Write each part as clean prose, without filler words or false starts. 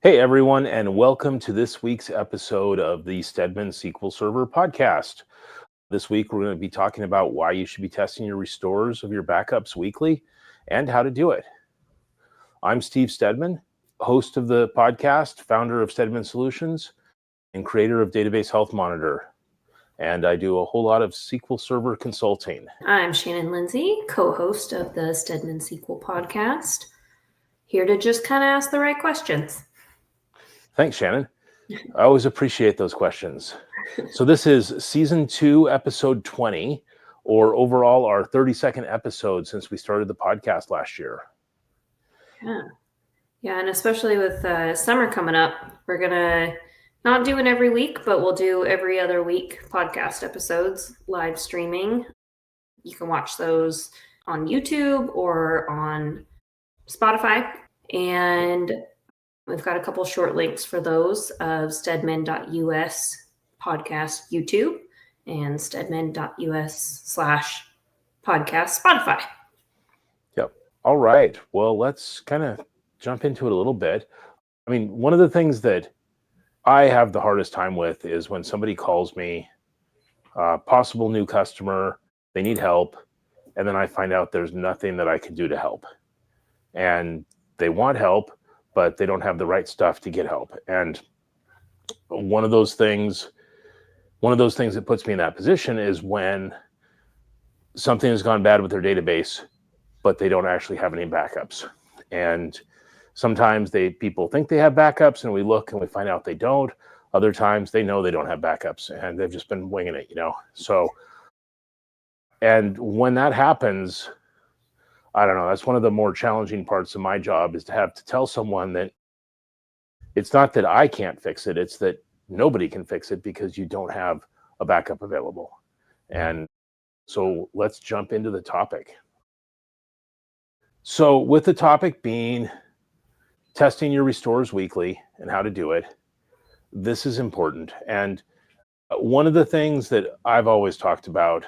Hey everyone, and welcome to this week's episode of the Stedman SQL Server podcast. This week we're going to be talking about why you should be testing your restores of your backups weekly and how to do it. I'm Steve Stedman, host of the podcast, founder of Stedman Solutions, and creator of Database Health Monitor. And I do a whole lot of SQL Server consulting. I'm Shannon Lindsay, co-host of the Stedman SQL podcast, here to just kind of ask the right questions. Thanks, Shannon. I always appreciate those questions. So this is season 2, episode 20, or overall our 32nd episode since we started the podcast last year. Yeah, and especially with summer coming up, we're going to not do it every week, but we'll do every other week podcast episodes, live streaming. You can watch those on YouTube or on Spotify. And we've got a couple short links for those of Stedman.us podcast YouTube and Stedman.us/podcast Spotify. Yep. All right. Well, let's kind of jump into it a little bit. I mean, one of the things that I have the hardest time with is when somebody calls me, possible new customer, they need help, and then I find out there's nothing that I can do to help. And they want help, but they don't have the right stuff to get help. And one of those things that puts me in that position is when something has gone bad with their database, but they don't actually have any backups. And sometimes people think they have backups, and we look and we find out they don't. Other times they know they don't have backups, and they've just been winging it, So, and when that happens, I don't know, that's one of the more challenging parts of my job, is to have to tell someone that it's not that I can't fix it, it's that nobody can fix it because you don't have a backup available. And so let's jump into the topic. So with the topic being testing your restores weekly and how to do it, this is important. And one of the things that I've always talked about,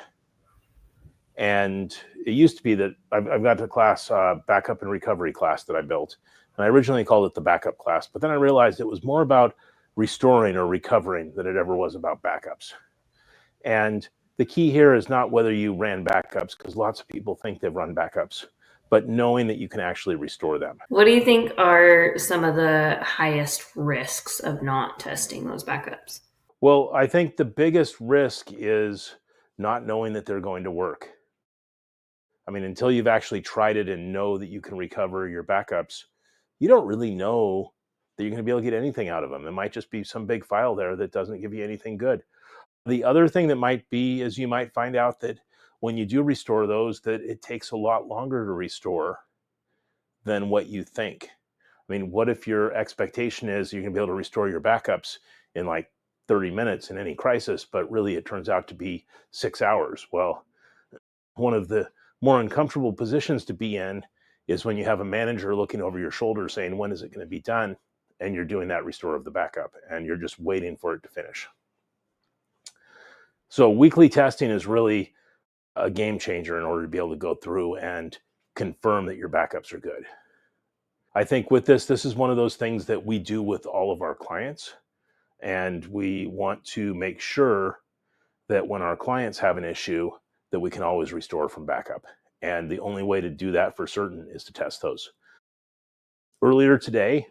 and it used to be that I've got a class, backup and recovery class that I built. And I originally called it the backup class, but then I realized it was more about restoring or recovering than it ever was about backups. And the key here is not whether you ran backups, because lots of people think they've run backups, but knowing that you can actually restore them. What do you think are some of the highest risks of not testing those backups? Well, I think the biggest risk is not knowing that they're going to work. I mean, until you've actually tried it and know that you can recover your backups, you don't really know that you're going to be able to get anything out of them. It might just be some big file there that doesn't give you anything good. The other thing that might be is you might find out that when you do restore those, that it takes a lot longer to restore than what you think. I mean, what if your expectation is you're going to be able to restore your backups in like 30 minutes in any crisis, but really it turns out to be 6 hours? Well, one of the more uncomfortable positions to be in is when you have a manager looking over your shoulder saying, when is it going to be done? And you're doing that restore of the backup and you're just waiting for it to finish. So weekly testing is really a game changer in order to be able to go through and confirm that your backups are good. I think with this is one of those things that we do with all of our clients. And we want to make sure that when our clients have an issue, that we can always restore from backup. And the only way to do that for certain is to test those. Earlier today,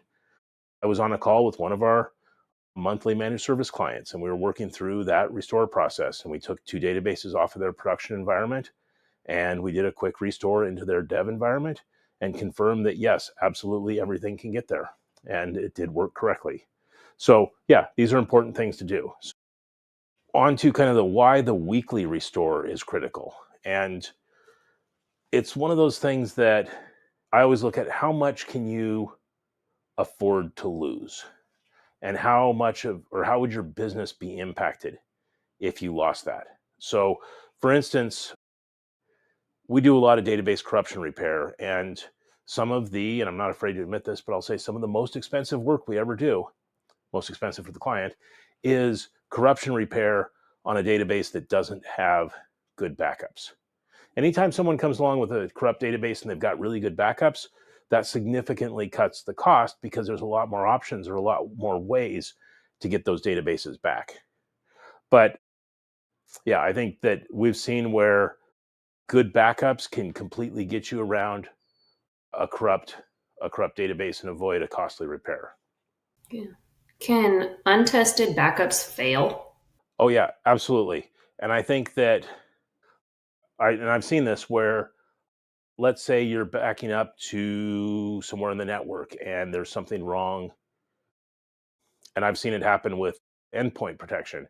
I was on a call with one of our monthly managed service clients, and we were working through that restore process. And we took 2 databases off of their production environment, and we did a quick restore into their dev environment and confirmed that, yes, absolutely everything can get there. And it did work correctly. So yeah, these are important things to do. So on to kind of the why the weekly restore is critical. And it's one of those things that I always look at: how much can you afford to lose? And how would your business be impacted if you lost that? So for instance, we do a lot of database corruption repair, and and I'm not afraid to admit this, but I'll say some of the most expensive work we ever do, most expensive for the client, is corruption repair on a database that doesn't have good backups. Anytime someone comes along with a corrupt database and they've got really good backups, that significantly cuts the cost because there's a lot more options or a lot more ways to get those databases back. But yeah, I think that we've seen where good backups can completely get you around a corrupt database and avoid a costly repair. Yeah. Can untested backups fail? Oh yeah, absolutely. And I think that I've seen this where, let's say you're backing up to somewhere in the network and there's something wrong, and I've seen it happen with endpoint protection,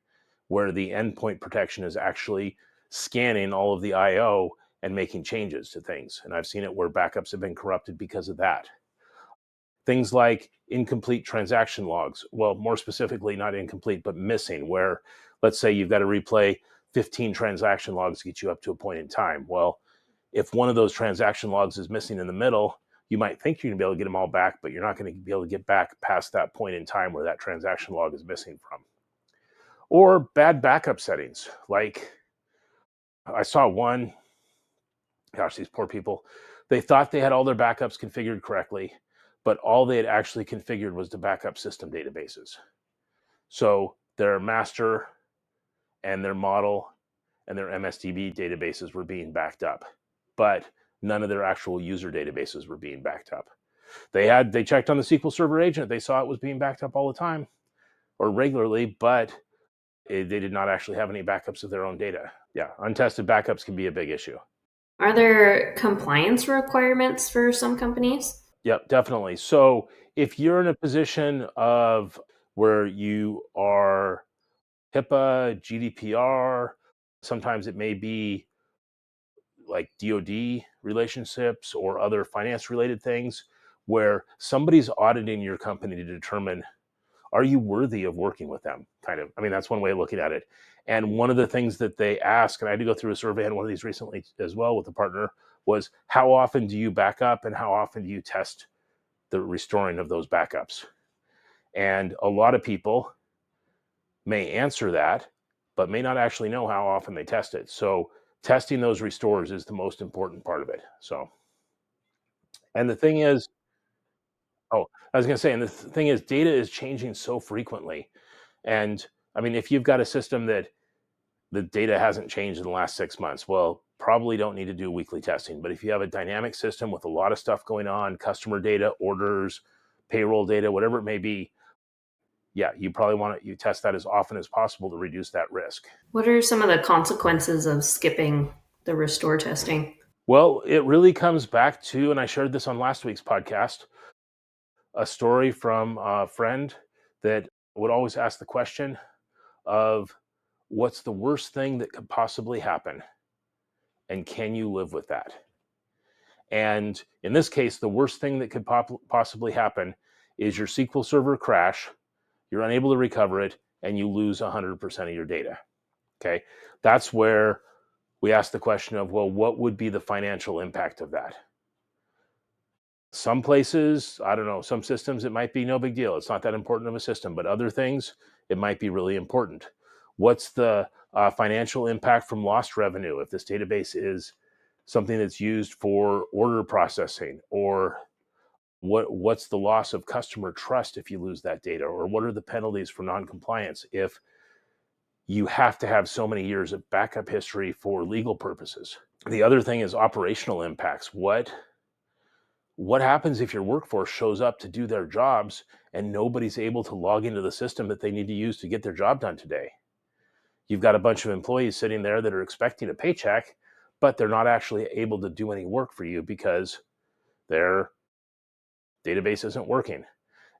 where the endpoint protection is actually scanning all of the IO and making changes to things. And I've seen it where backups have been corrupted because of that. Things like incomplete transaction logs. Well, more specifically, not incomplete, but missing, where let's say you've got to replay 15 transaction logs to get you up to a point in time. Well, if one of those transaction logs is missing in the middle, you might think you're going to be able to get them all back, but you're not going to be able to get back past that point in time where that transaction log is missing from. Or bad backup settings. Like I saw one, gosh, these poor people, they thought they had all their backups configured correctly, but all they had actually configured was the backup system databases. So their master and their model and their MSDB databases were being backed up, but none of their actual user databases were being backed up. They checked on the SQL Server agent. They saw it was being backed up all the time or regularly, but they did not actually have any backups of their own data. Yeah, untested backups can be a big issue. Are there compliance requirements for some companies? Yep, definitely. So if you're in a position of where you are HIPAA, GDPR, sometimes it may be like DoD relationships or other finance related things where somebody's auditing your company to determine, are you worthy of working with them? Kind of. I mean, that's one way of looking at it. And one of the things that they ask, and I had to go through a survey on one of these recently as well with a partner, was how often do you back up and how often do you test the restoring of those backups? And a lot of people may answer that, but may not actually know how often they test it. So testing those restores is the most important part of it. So, and the thing is, oh, I was going to say, and the thing is, data is changing so frequently. And I mean, if you've got a system that the data hasn't changed in the last 6 months, well, probably don't need to do weekly testing. But if you have a dynamic system with a lot of stuff going on, customer data, orders, payroll data, whatever it may be, yeah, you probably want to you test that as often as possible to reduce that risk. What are some of the consequences of skipping the restore testing? Well, it really comes back to, and I shared this on last week's podcast, a story from a friend that would always ask the question of what's the worst thing that could possibly happen? And can you live with that? And in this case, the worst thing that could possibly happen is your SQL Server crash, you're unable to recover it, and you lose 100% of your data. Okay. That's where we ask the question of, well, what would be the financial impact of that? Some places, I don't know, some systems, it might be no big deal. It's not that important of a system, but other things, it might be really important. What's the financial impact from lost revenue if this database is something that's used for order processing? Or what's the loss of customer trust if you lose that data? Or what are the penalties for noncompliance if you have to have so many years of backup history for legal purposes? The other thing is operational impacts. What happens if your workforce shows up to do their jobs and nobody's able to log into the system that they need to use to get their job done today? You've got a bunch of employees sitting there that are expecting a paycheck, but they're not actually able to do any work for you because their database isn't working.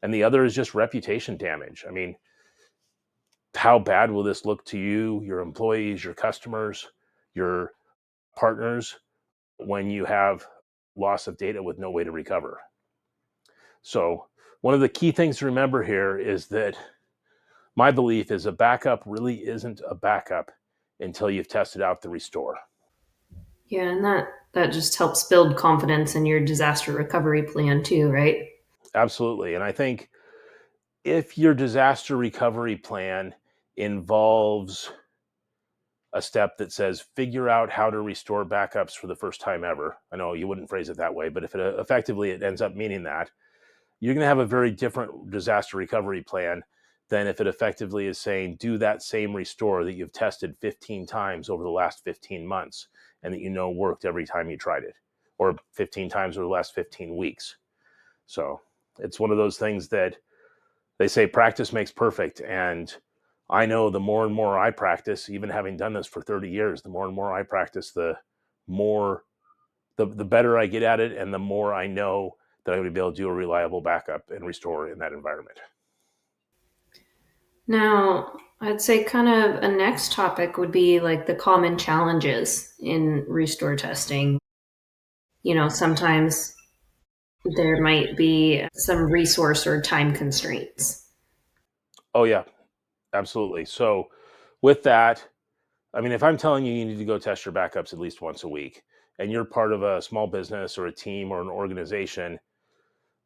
And the other is just reputation damage. I mean, how bad will this look to you, your employees, your customers, your partners when you have loss of data with no way to recover? So one of the key things to remember here is that my belief is a backup really isn't a backup until you've tested out the restore. Yeah, and that just helps build confidence in your disaster recovery plan too, right? Absolutely. And I think if your disaster recovery plan involves a step that says figure out how to restore backups for the first time ever. I know you wouldn't phrase it that way, but if it effectively it ends up meaning that, you're going to have a very different disaster recovery plan than if it effectively is saying do that same restore that you've tested 15 times over the last 15 months and that you know worked every time you tried it, or 15 times over the last 15 weeks. So it's one of those things that they say practice makes perfect. And I know the more and more I practice, even having done this for 30 years, the more and more I practice, the more the better I get at it, and the more I know that I'm going to be able to do a reliable backup and restore in that environment. Now, I'd say kind of a next topic would be like the common challenges in restore testing. Sometimes there might be some resource or time constraints. Oh, yeah, absolutely. So with that, I mean, if I'm telling you you need to go test your backups at least once a week, and you're part of a small business or a team or an organization,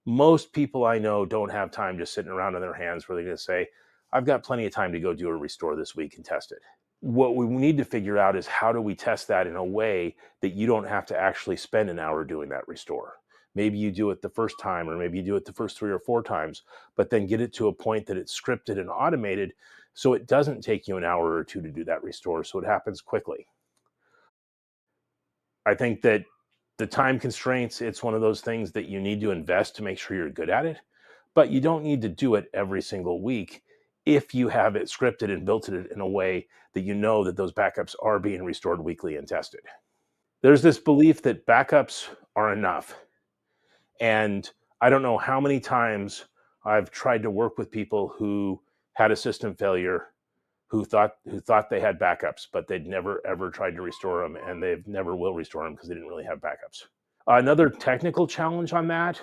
most people I know don't have time just sitting around on their hands where they're going to say, I've got plenty of time to go do a restore this week and test it. What we need to figure out is how do we test that in a way that you don't have to actually spend an hour doing that restore. Maybe you do it the first time, or maybe you do it the first 3 or 4 times, but then get it to a point that it's scripted and automated so it doesn't take you an hour or two to do that restore, so it happens quickly. I think that the time constraints, it's one of those things that you need to invest to make sure you're good at it, but you don't need to do it every single week if you have it scripted and built it in a way that you know that those backups are being restored weekly and tested. There's this belief that backups are enough. And I don't know how many times I've tried to work with people who had a system failure who thought they had backups, but they'd never ever tried to restore them, and they never will restore them because they didn't really have backups. Another technical challenge on that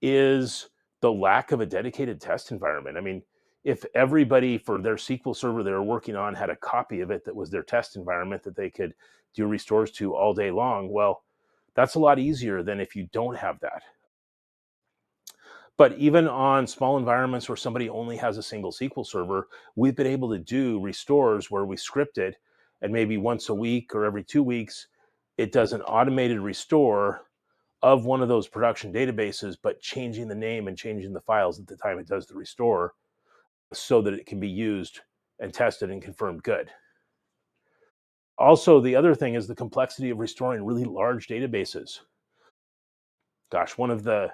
is the lack of a dedicated test environment. I mean, if everybody for their SQL server they were working on had a copy of it that was their test environment that they could do restores to all day long, well, that's a lot easier than if you don't have that. But even on small environments where somebody only has a single SQL server, we've been able to do restores where we script it, and maybe once a week or every 2 weeks, it does an automated restore of one of those production databases, but changing the name and changing the files at the time it does the restore so that it can be used and tested and confirmed good. Also, the other thing is the complexity of restoring really large databases. Gosh, one of the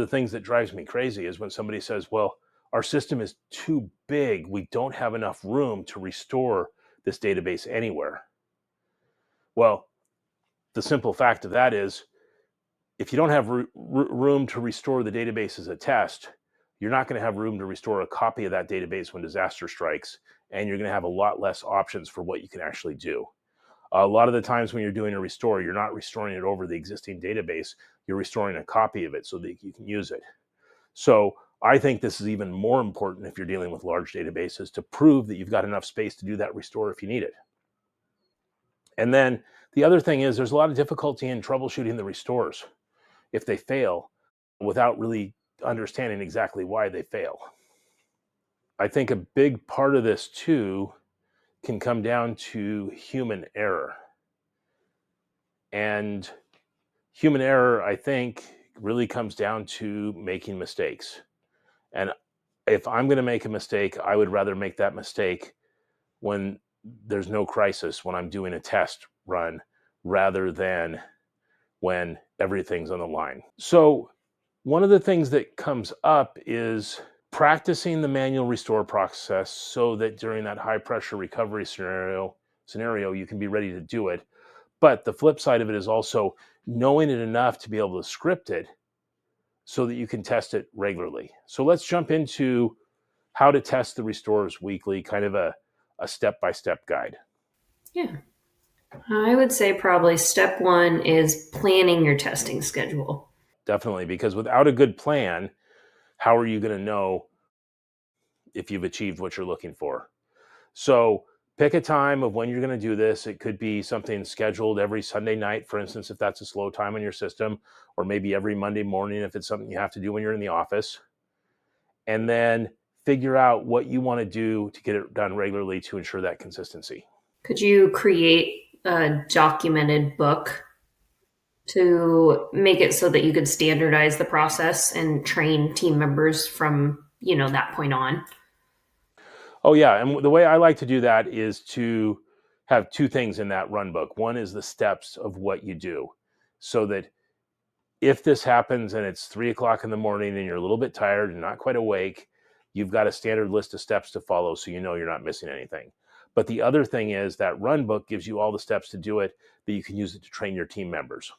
things that drives me crazy is when somebody says, well, our system is too big. We don't have enough room to restore this database anywhere. Well, the simple fact of that is if you don't have room to restore the database as a test, you're not going to have room to restore a copy of that database when disaster strikes, and you're going to have a lot less options for what you can actually do. A lot of the times when you're doing a restore, you're not restoring it over the existing database, you're restoring a copy of it so that you can use it. So I think this is even more important if you're dealing with large databases to prove that you've got enough space to do that restore if you need it. And then the other thing is there's a lot of difficulty in troubleshooting the restores if they fail without really understanding exactly why they fail. I think a big part of this too can come down to human error. And human error, I think, really comes down to making mistakes. And if I'm going to make a mistake, I would rather make that mistake when there's no crisis, when I'm doing a test run, rather than when everything's on the line. So one of the things that comes up is practicing the manual restore process so that during that high pressure recovery scenario you can be ready to do it. But the flip side of it is also knowing it enough to be able to script it so that you can test it regularly. So let's jump into how to test the restores weekly, kind of a step-by-step guide. Yeah. I would say probably step one is planning your testing schedule. Definitely, because without a good plan, how are you going to know if you've achieved what you're looking for? So pick a time of when you're going to do this. It could be something scheduled every Sunday night, for instance, if that's a slow time in your system, or maybe every Monday morning if it's something you have to do when you're in the office. And then figure out what you want to do to get it done regularly to ensure that consistency. Could you create a documented book to make it so that you could standardize the process and train team members from, that point on? Oh yeah, and the way I like to do that is to have two things in that run book. One is the steps of what you do, so that if this happens and it's 3 o'clock in the morning and you're a little bit tired and not quite awake, you've got a standard list of steps to follow so you know you're not missing anything. But the other thing is that run book gives you all the steps to do it, that you can use it to train your team members.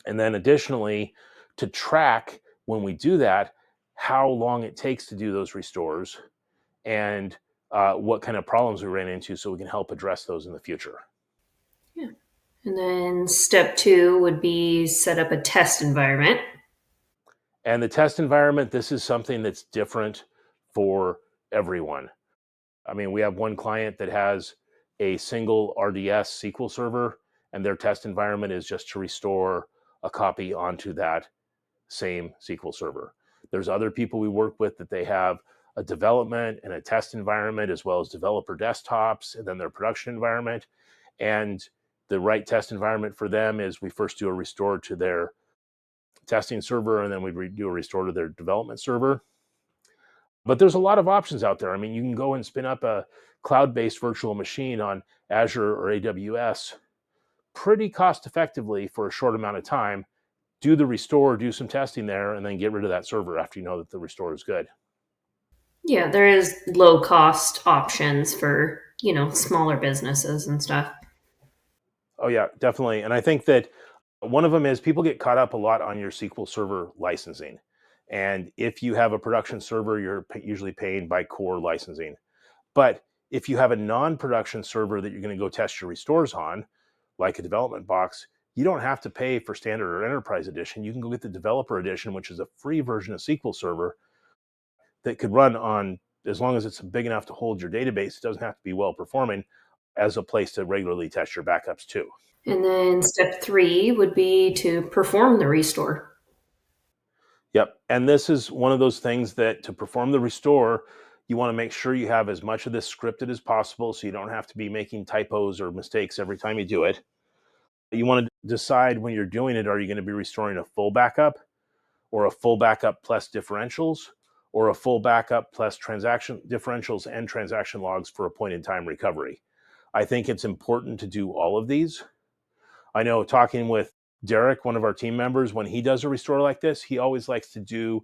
And then additionally, to track when we do that, how long it takes to do those restores and what kind of problems we ran into so we can help address those in the future. Yeah. And then step 2 would be set up a test environment. And the test environment, this is something that's different for everyone. I mean, we have one client that has a single RDS SQL server, and their test environment is just to restore a copy onto that same SQL server. There's other people we work with that they have a development and a test environment, as well as developer desktops, and then their production environment. And the right test environment for them is we first do a restore to their testing server, and then we do a restore to their development server. But there's a lot of options out there. I mean, you can go and spin up a cloud-based virtual machine on Azure or AWS pretty cost effectively for a short amount of time, do the restore, do some testing there, and then get rid of that server after you know that the restore is good. Yeah, there is low cost options for, smaller businesses and stuff. Oh yeah, definitely. And I think that one of them is people get caught up a lot on your SQL Server licensing. And if you have a production server, you're usually paying by core licensing. But if you have a non-production server that you're going to go test your restores on, like a development box, you don't have to pay for standard or enterprise edition. You can go get the developer edition, which is a free version of SQL Server that could run on, as long as it's big enough to hold your database, it doesn't have to be well performing, as a place to regularly test your backups too. And then step 3 would be to perform the restore. Yep. And this is one of those things that to perform the restore, you want to make sure you have as much of this scripted as possible so you don't have to be making typos or mistakes every time you do it. You want to decide when you're doing it, are you going to be restoring a full backup or a full backup plus differentials or a full backup plus transaction differentials and transaction logs for a point in time recovery? I think it's important to do all of these. I know talking with Derek, one of our team members, when he does a restore like this, he always likes to do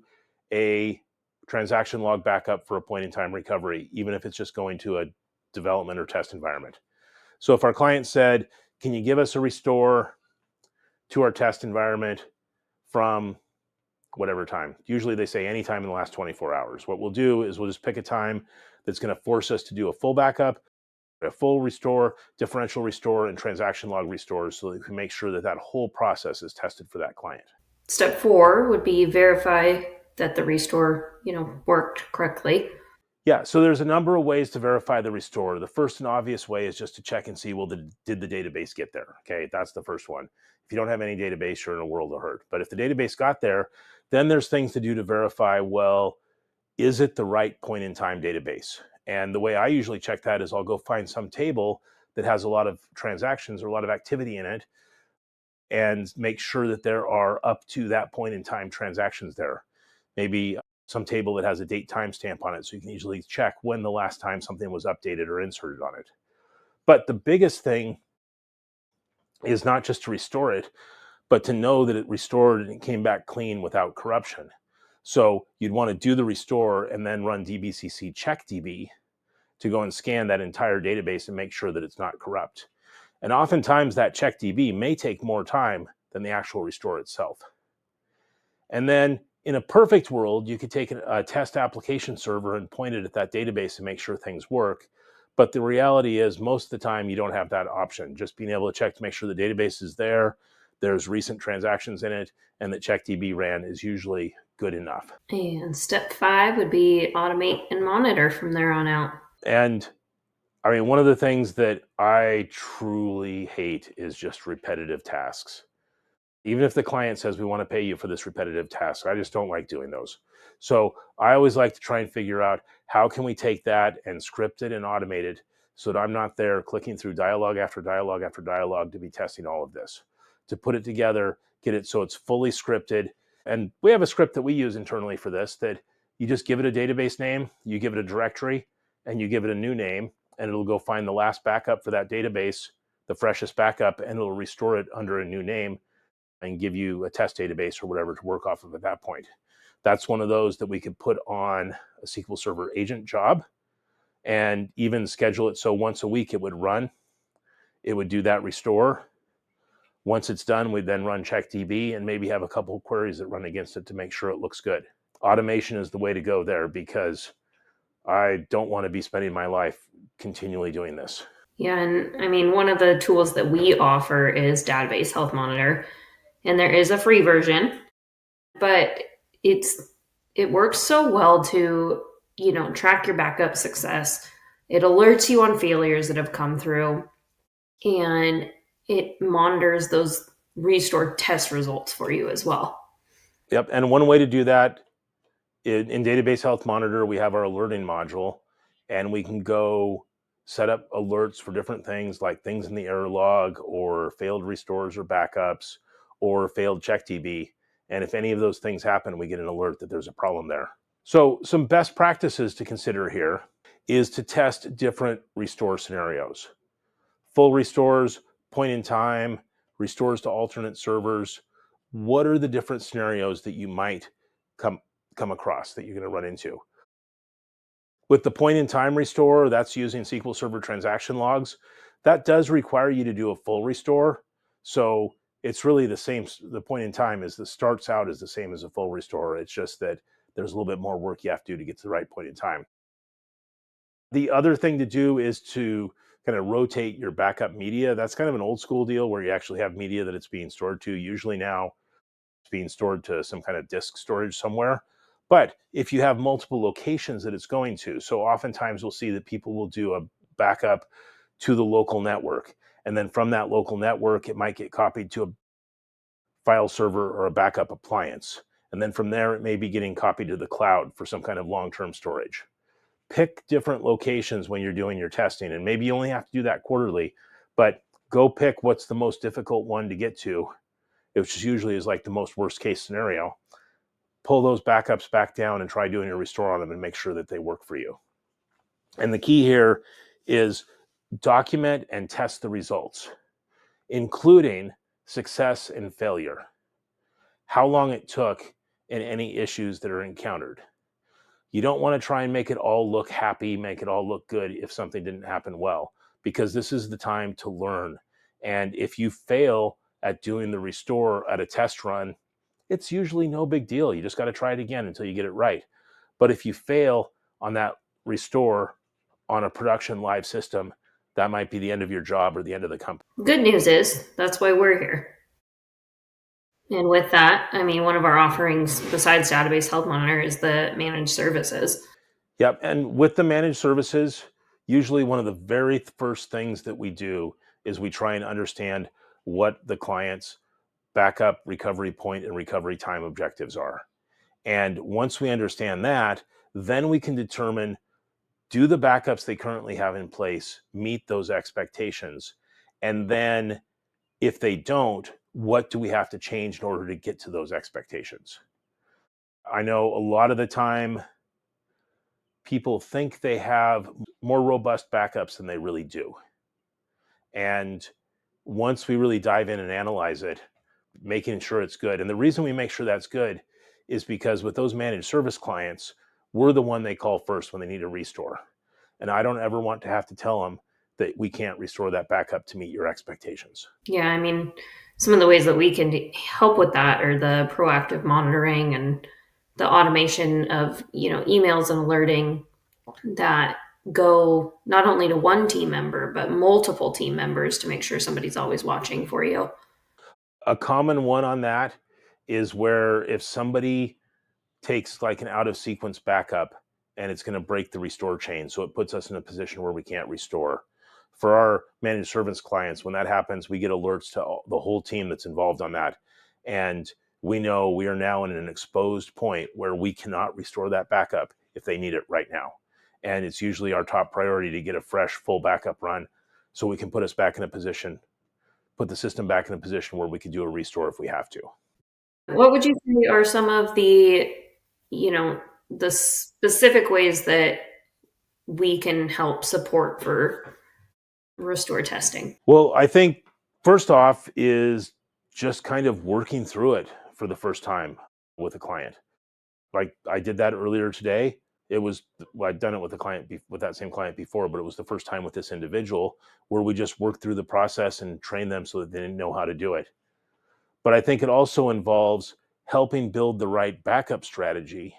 a transaction log backup for a point in time recovery, even if it's just going to a development or test environment. So if our client said, can you give us a restore to our test environment from whatever time? Usually they say anytime in the last 24 hours. What we'll do is we'll just pick a time that's going to force us to do a full backup, a full restore, differential restore, and transaction log restores so that we can make sure that that whole process is tested for that client. Step 4 would be verify that the restore, worked correctly. Yeah, so there's a number of ways to verify the restore. The first and obvious way is just to check and see, well, did the database get there? Okay, that's the first one. If you don't have any database, you're in a world of hurt. But if the database got there, then there's things to do to verify, well, is it the right point in time database? And the way I usually check that is I'll go find some table that has a lot of transactions or a lot of activity in it and make sure that there are up to that point in time transactions there. Maybe some table that has a date timestamp on it so you can easily check when the last time something was updated or inserted on it. But the biggest thing is not just to restore it, but to know that it restored and it came back clean without corruption. So you'd want to do the restore and then run dbcc check db to go and scan that entire database and make sure that it's not corrupt. And oftentimes that check db may take more time than the actual restore itself. And then in a perfect world, you could take a test application server and point it at that database and make sure things work. But the reality is most of the time you don't have that option. Just being able to check to make sure the database is there, there's recent transactions in it, and that CheckDB ran is usually good enough. And step 5 would be automate and monitor from there on out. And I mean, one of the things that I truly hate is just repetitive tasks. even if the client says we want to pay you for this repetitive task. I just don't like doing those. So I always like to try and figure out how can we take that and script it and automate it so that I'm not there clicking through dialogue after dialogue after dialogue to be testing all of this. To put it together, get it so it's fully scripted. And we have a script that we use internally for this that you just give it a database name, you give it a directory, and you give it a new name, and it'll go find the last backup for that database, the freshest backup, and it'll restore it under a new name and give you a test database or whatever to work off of at that point. That's one of those that we could put on a SQL Server agent job and even schedule it so once a week it would run. It would do that restore. Once it's done, we'd then run CheckDB and maybe have a couple of queries that run against it to make sure it looks good. Automation is the way to go there because I don't want to be spending my life continually doing this. Yeah, and I mean, one of the tools that we offer is Database Health Monitor, and there is a free version, but it works so well to, track your backup success. It alerts you on failures that have come through, and it monitors those restored test results for you as well. Yep, and one way to do that in Database Health Monitor, we have our alerting module, and we can go set up alerts for different things like things in the error log or failed restores or backups or failed CheckDB. And if any of those things happen, we get an alert that there's a problem there. So some best practices to consider here is to test different restore scenarios. Full restores, point in time, restores to alternate servers. What are the different scenarios that you might come across that you're going to run into? With the point in time restore, that's using SQL Server transaction logs. That does require you to do a full restore. So it's really the same. The point in time is the starts out is the same as a full restore. It's just that there's a little bit more work you have to do to get to the right point in time. The other thing to do is to kind of rotate your backup media. That's kind of an old school deal where you actually have media that it's being stored to. Usually now it's being stored to some kind of disk storage somewhere. But if you have multiple locations that it's going to, so oftentimes we'll see that people will do a backup to the local network. And then from that local network, it might get copied to a file server or a backup appliance. And then from there, it may be getting copied to the cloud for some kind of long-term storage. Pick different locations when you're doing your testing. And maybe you only have to do that quarterly, but go pick what's the most difficult one to get to, which usually is like the most worst case scenario. Pull those backups back down and try doing a restore on them and make sure that they work for you. And the key here is document and test the results, including success and failure, how long it took, and any issues that are encountered. You don't want to try and make it all look happy, make it all look good if something didn't happen well, because this is the time to learn. And if you fail at doing the restore at a test run, it's usually no big deal. You just got to try it again until you get it right. But if you fail on that restore on a production live system, that might be the end of your job or the end of the company. Good news is that's why we're here. And with that, I mean, one of our offerings besides Database Health Monitor is the managed services. Yep. And with the managed services, usually one of the very first things that we do is we try and understand what the client's backup, recovery point, and recovery time objectives are. And once we understand that, then we can determine, do the backups they currently have in place meet those expectations? And then if they don't, what do we have to change in order to get to those expectations? I know a lot of the time people think they have more robust backups than they really do. And once we really dive in and analyze it, making sure it's good. And the reason we make sure that's good is because with those managed service clients, we're the one they call first when they need a restore. And I don't ever want to have to tell them that we can't restore that backup to meet your expectations. Yeah, I mean, some of the ways that we can help with that are the proactive monitoring and the automation of, emails and alerting that go not only to one team member, but multiple team members to make sure somebody's always watching for you. A common one on that is where if somebody takes like an out of sequence backup and it's going to break the restore chain, so it puts us in a position where we can't restore. For our managed service clients, when that happens, we get alerts to the whole team that's involved on that. And we know we are now in an exposed point where we cannot restore that backup if they need it right now. And it's usually our top priority to get a fresh, full backup run so we can put us back in a position, put the system back in a position where we can do a restore if we have to. What would you say are some of the, the specific ways that we can help support for restore testing? Well, I think first off is just kind of working through it for the first time with a client. Like I did that earlier today. I'd done it with a client with that same client before, but it was the first time with this individual where we just worked through the process and trained them so that they didn't know how to do it. But I think it also involves helping build the right backup strategy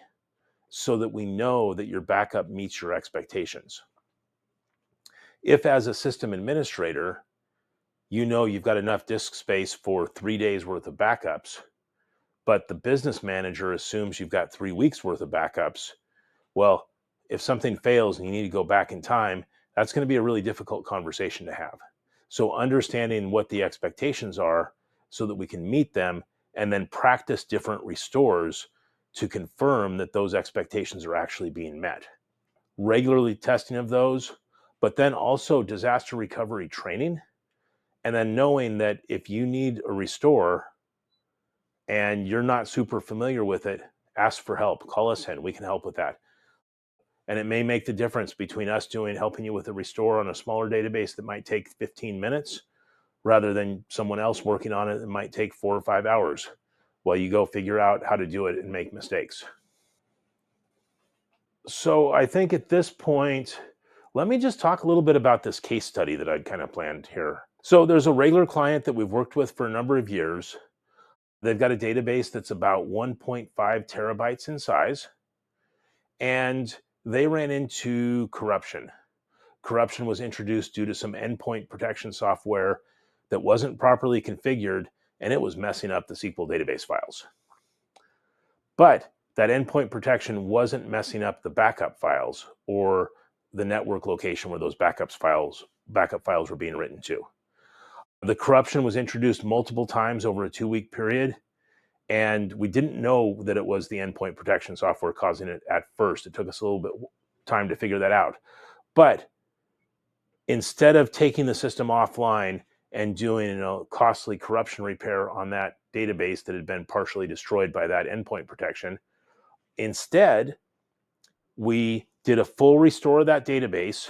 so that we know that your backup meets your expectations. If, as a system administrator, you know you've got enough disk space for 3 days worth of backups, but the business manager assumes you've got 3 weeks worth of backups, well, if something fails and you need to go back in time, that's going to be a really difficult conversation to have. So understanding what the expectations are so that we can meet them and then practice different restores to confirm that those expectations are actually being met. Regularly testing of those, but then also disaster recovery training. And then knowing that if you need a restore and you're not super familiar with it, ask for help. Call us in. We can help with that. And it may make the difference between us helping you with a restore on a smaller database that might take 15 minutes rather than someone else working on it that might take 4 or 5 hours while you go figure out how to do it and make mistakes. So I think at this point, let me just talk a little bit about this case study that I'd kind of planned here. So there's a regular client that we've worked with for a number of years. They've got a database that's about 1.5 terabytes in size, and they ran into corruption. Corruption was introduced due to some endpoint protection software that wasn't properly configured, and it was messing up the SQL database files. But that endpoint protection wasn't messing up the backup files or the network location where those backup files were being written to. The corruption was introduced multiple times over a 2-week period, and we didn't know that it was the endpoint protection software causing it at first. It took us a little bit time to figure that out. But instead of taking the system offline and doing a costly corruption repair on that database that had been partially destroyed by that endpoint protection, instead, we did a full restore of that database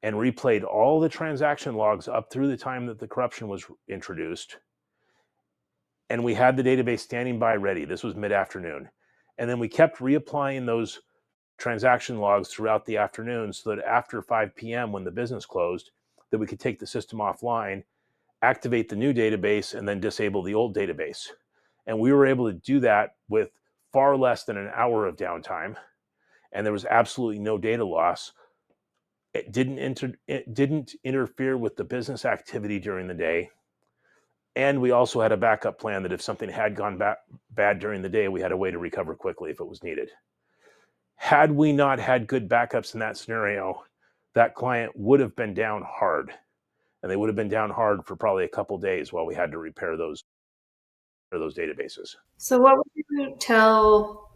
and replayed all the transaction logs up through the time that the corruption was introduced. And we had the database standing by ready. This was mid-afternoon. And then we kept reapplying those transaction logs throughout the afternoon so that after 5 p.m. when the business closed, that we could take the system offline, activate the new database, and then disable the old database. And we were able to do that with far less than an hour of downtime, and there was absolutely no data loss. It didn't interfere with the business activity during the day. And we also had a backup plan that if something had gone bad during the day, we had a way to recover quickly if it was needed. Had we not had good backups in that scenario, that client would have been down hard. And they would have been down hard for probably a couple days while we had to repair those databases. So what would you tell,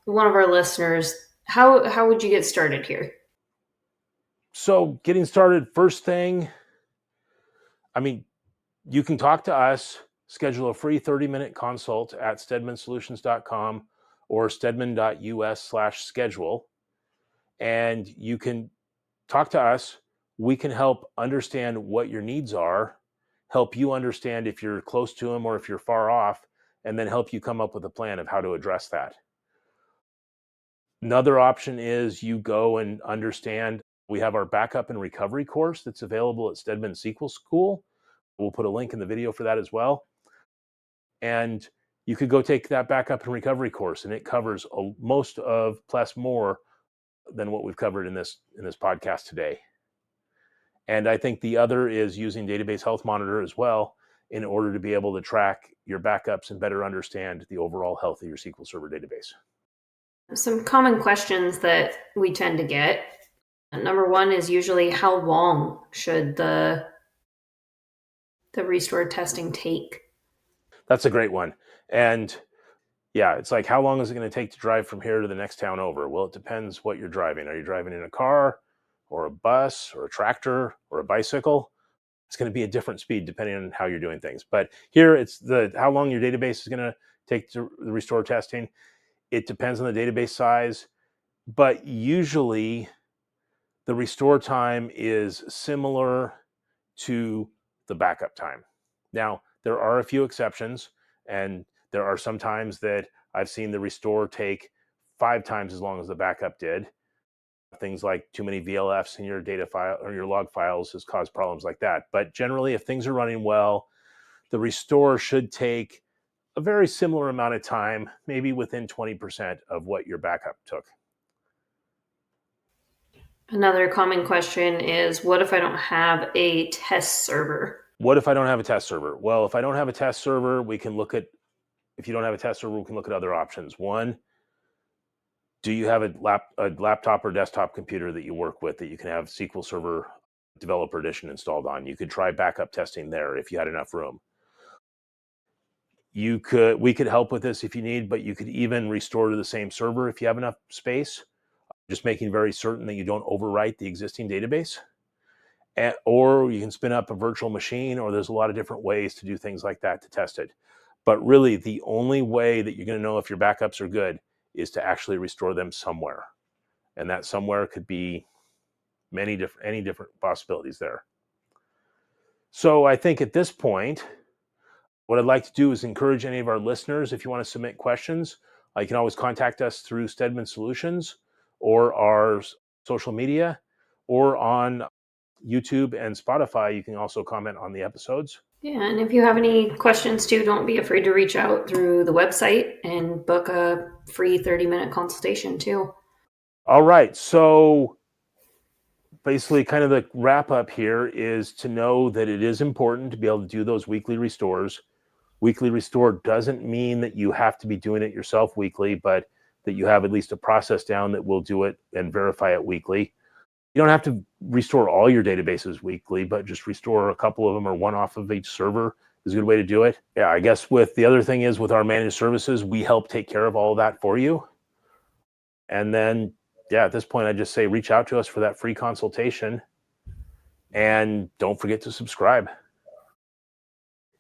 one of our listeners, how would you get started here? So getting started, first thing, you can talk to us, schedule a free 30-minute consult at stedmansolutions.com or stedman.us/schedule. And you can talk to us. We can help understand what your needs are, help you understand if you're close to them or if you're far off, and then help you come up with a plan of how to address that. Another option is you go and understand. We have our backup and recovery course that's available at Stedman SQL School. We'll put a link in the video for that as well. And you could go take that backup and recovery course, and it covers most of plus more than what we've covered in this podcast today. And I think the other is using Database Health Monitor as well in order to be able to track your backups and better understand the overall health of your SQL Server database. Some common questions that we tend to get. Number one is usually how long should the restore testing take? That's a great one. And yeah, it's like, how long is it going to take to drive from here to the next town over? Well, it depends what you're driving. Are you driving in a car or a bus or a tractor or a bicycle? It's going to be a different speed depending on how you're doing things. But here it's how long your database is going to take to restore testing. It depends on the database size, but usually the restore time is similar to the backup time. Now, there are a few exceptions, and there are some times that I've seen the restore take 5 times as long as the backup did. Things like too many VLFs in your data file or your log files has caused problems like that. But generally, if things are running well, the restore should take a very similar amount of time, maybe within 20% of what your backup took. Another common question is, what if I don't have a test server? What if I don't have a test server? Well, if I don't have a test server, if you don't have a test server, we can look at other options. One, do you have a laptop or desktop computer that you work with that you can have SQL Server Developer Edition installed on? You could try backup testing there if you had enough room. We could help with this if you need, but you could even restore to the same server if you have enough space, just making very certain that you don't overwrite the existing database. Or you can spin up a virtual machine, or there's a lot of different ways to do things like that to test it. But really, the only way that you're going to know if your backups are good is to actually restore them somewhere. And that somewhere could be any different possibilities there. So I think at this point, what I'd like to do is encourage any of our listeners, if you want to submit questions, you can always contact us through Stedman Solutions or our social media, or on YouTube and Spotify. You can also comment on the episodes. Yeah, and if you have any questions too, don't be afraid to reach out through the website and book a free 30-minute consultation too. All right, so basically kind of the wrap up here is to know that it is important to be able to do those weekly restores. Weekly restore doesn't mean that you have to be doing it yourself weekly, but that you have at least a process down that will do it and verify it weekly. You don't have to restore all your databases weekly, but just restore a couple of them or one off of each server is a good way to do it. Yeah, I guess the other thing is with our managed services, we help take care of all of that for you. And then, yeah, at this point, I just say reach out to us for that free consultation. And don't forget to subscribe.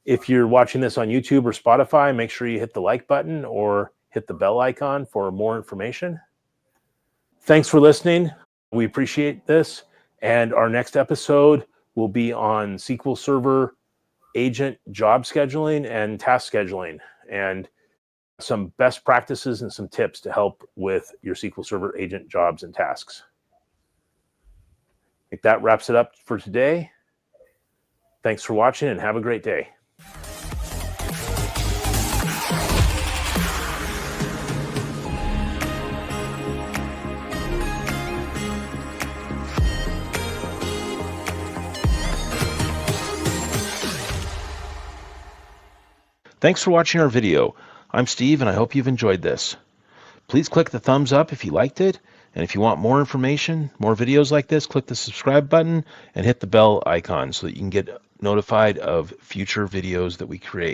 If you're watching this on YouTube or Spotify, make sure you hit the like button or hit the bell icon for more information. Thanks for listening. We appreciate this. And our next episode will be on SQL Server agent job scheduling and task scheduling, and some best practices and some tips to help with your SQL Server agent jobs and tasks. I think that wraps it up for today. Thanks for watching and have a great day. Thanks for watching our video. I'm Steve, and I hope you've enjoyed this. Please click the thumbs up if you liked it, and if you want more information, more videos like this, click the subscribe button and hit the bell icon so that you can get notified of future videos that we create.